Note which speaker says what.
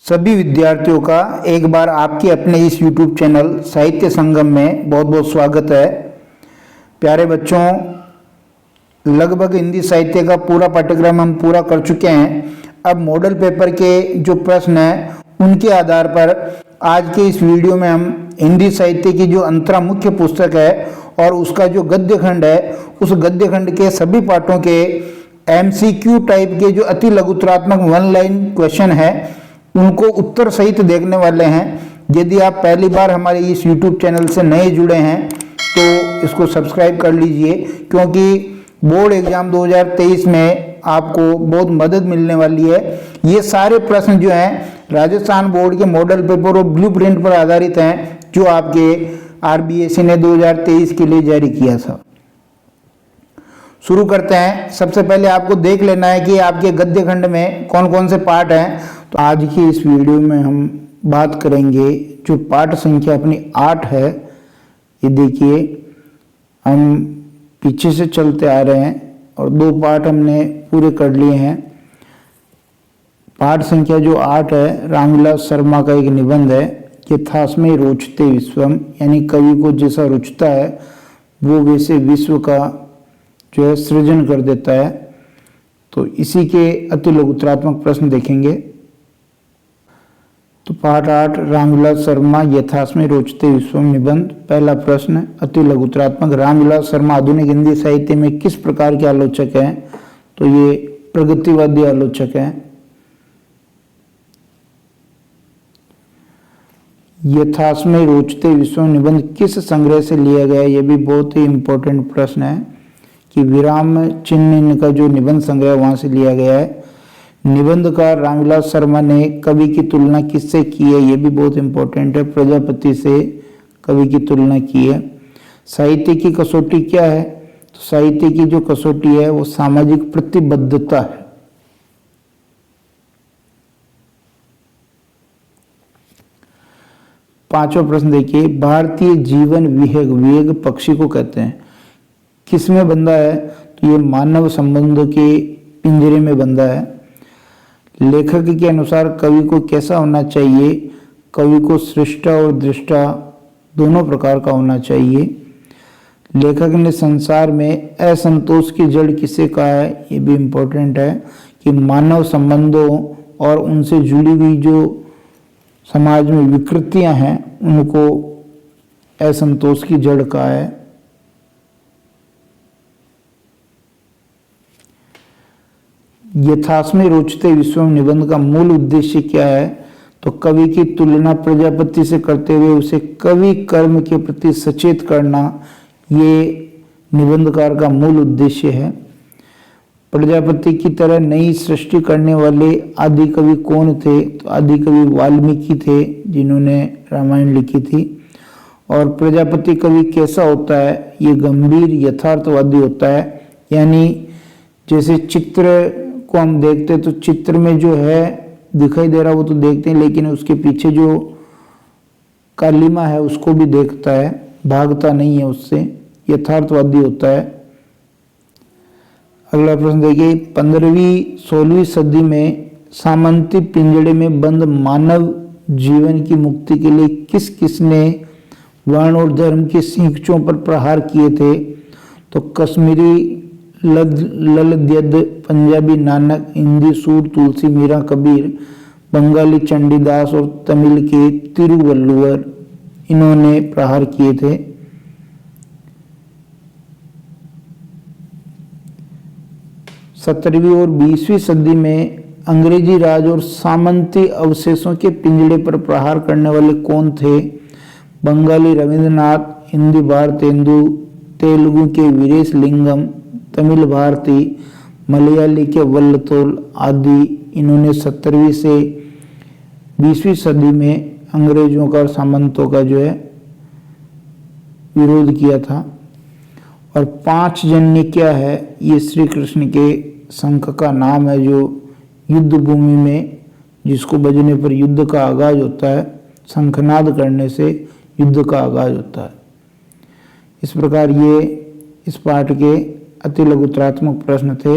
Speaker 1: सभी विद्यार्थियों का एक बार आपके अपने इस YouTube चैनल साहित्य संगम में बहुत बहुत स्वागत है। प्यारे बच्चों, लगभग हिंदी साहित्य का पूरा पाठ्यक्रम हम पूरा कर चुके हैं। अब मॉडल पेपर के जो प्रश्न हैं उनके आधार पर आज के इस वीडियो में हम हिंदी साहित्य की जो अंतरा मुख्य पुस्तक है और उसका जो गद्य खंड है उस गद्य खंड के सभी पाठों के MCQ टाइप के जो अति लघुतरात्मक वन लाइन क्वेश्चन है उनको उत्तर सहित देखने वाले हैं। यदि आप पहली बार हमारे इस YouTube चैनल से नए जुड़े हैं तो इसको सब्सक्राइब कर लीजिए, क्योंकि बोर्ड एग्जाम 2023 में आपको बहुत मदद मिलने वाली है। ये सारे प्रश्न जो हैं राजस्थान बोर्ड के मॉडल पेपर और ब्लूप्रिंट पर आधारित हैं जो आपके RBSE ने 2023 के लिए जारी किया था। शुरू करते हैं। सबसे पहले आपको देख लेना है कि आपके गद्य खंड में कौन कौन से पाठ हैं। तो आज की इस वीडियो में हम बात करेंगे जो पाठ संख्या अपनी 8 है। ये देखिए, हम पीछे से चलते आ रहे हैं और 2 पाठ हमने पूरे कर लिए हैं। पाठ संख्या जो 8 है, रामविलास शर्मा का एक निबंध है, यथास्मै रोचते विश्वम, यानी कवि को जैसा रुचता है वो वैसे विश्व का जो है सृजन कर देता है। तो इसी के अति लघुतरात्मक प्रश्न देखेंगे। तो पाठ 8 रामविलास शर्मा यथास्मै रोचते विश्वम निबंध। पहला प्रश्न अति लघुतरात्मक, रामविलास शर्मा आधुनिक हिंदी साहित्य में किस प्रकार के आलोचक हैं? तो ये प्रगतिवादी आलोचक हैं। यथास्मै रोचते विश्वम निबंध किस संग्रह से लिया गया है? ये भी बहुत ही इंपॉर्टेंट प्रश्न है कि विराम चिन्ह इनका जो निबंध संग्रह वहां से लिया गया है। निबंधकार रामविलास शर्मा ने कवि की तुलना किससे की है? ये भी बहुत इंपॉर्टेंट है, प्रजापति से कवि की तुलना की है। साहित्य की कसौटी क्या है? तो साहित्य की जो कसौटी है वो सामाजिक प्रतिबद्धता है। पांचवा प्रश्न देखिए, भारतीय जीवन विहंग, विहंग पक्षी को कहते हैं, किसमें बंधा है? तो ये मानव संबंधों के पिंजरे में बंधा है। लेखक के अनुसार कवि को कैसा होना चाहिए? कवि को सृष्टा और दृष्टा दोनों प्रकार का होना चाहिए। लेखक ने संसार में असंतोष की जड़ किसे कहा है? ये भी इम्पोर्टेंट है कि मानव संबंधों और उनसे जुड़ी हुई जो समाज में विकृतियां हैं उनको असंतोष की जड़ कहा है। यथास्मै रोचते विश्वम निबंध का मूल उद्देश्य क्या है? तो कवि की तुलना प्रजापति से करते हुए उसे कवि कर्म के प्रति सचेत करना, ये निबंधकार का मूल उद्देश्य है। प्रजापति की तरह नई सृष्टि करने वाले आदि कवि कौन थे? तो आदि कवि वाल्मीकि थे जिन्होंने रामायण लिखी थी। और प्रजापति कवि कैसा होता है? ये गंभीर यथार्थवादी होता है, यानी जैसे चित्र को हम देखते हैं तो चित्र में जो है दिखाई दे रहा वो तो देखते हैं, लेकिन उसके पीछे जो कालिमा है उसको भी देखता है, भागता नहीं है उससे, यथार्थवादी होता है। अगला प्रश्न देखिए, 15वीं 16वीं सदी में सामंती पिंजड़े में बंद मानव जीवन की मुक्ति के लिए किस किसने वर्ण और धर्म की सींचों पर प्रहार किए थे? तो कश्मीरी ललद्यद, पंजाबी नानक, हिंदी सूर तुलसी मीरा कबीर, बंगाली चंडीदास और तमिल के तिरुवल्लुवर, इन्होंने प्रहार किए थे। सत्रहवीं और 20वीं सदी में अंग्रेजी राज और सामंती अवशेषों के पिंजड़े पर प्रहार करने वाले कौन थे? बंगाली रविंद्रनाथ, हिंदी भारतेंदु, तेलुगु के वीरेश लिंगम, तमिल भारती, मलयाली के वल्लतोल आदि, इन्होंने 17वीं से 20वीं सदी में अंग्रेजों का और सामंतों का जो है विरोध किया था। और 5 जन्य क्या है? ये श्री कृष्ण के शंख का नाम है जो युद्ध भूमि में जिसको बजने पर युद्ध का आगाज होता है, शंखनाद करने से युद्ध का आगाज होता है। इस प्रकार ये इस पाठ के अति लघुतरात्मक प्रश्न थे।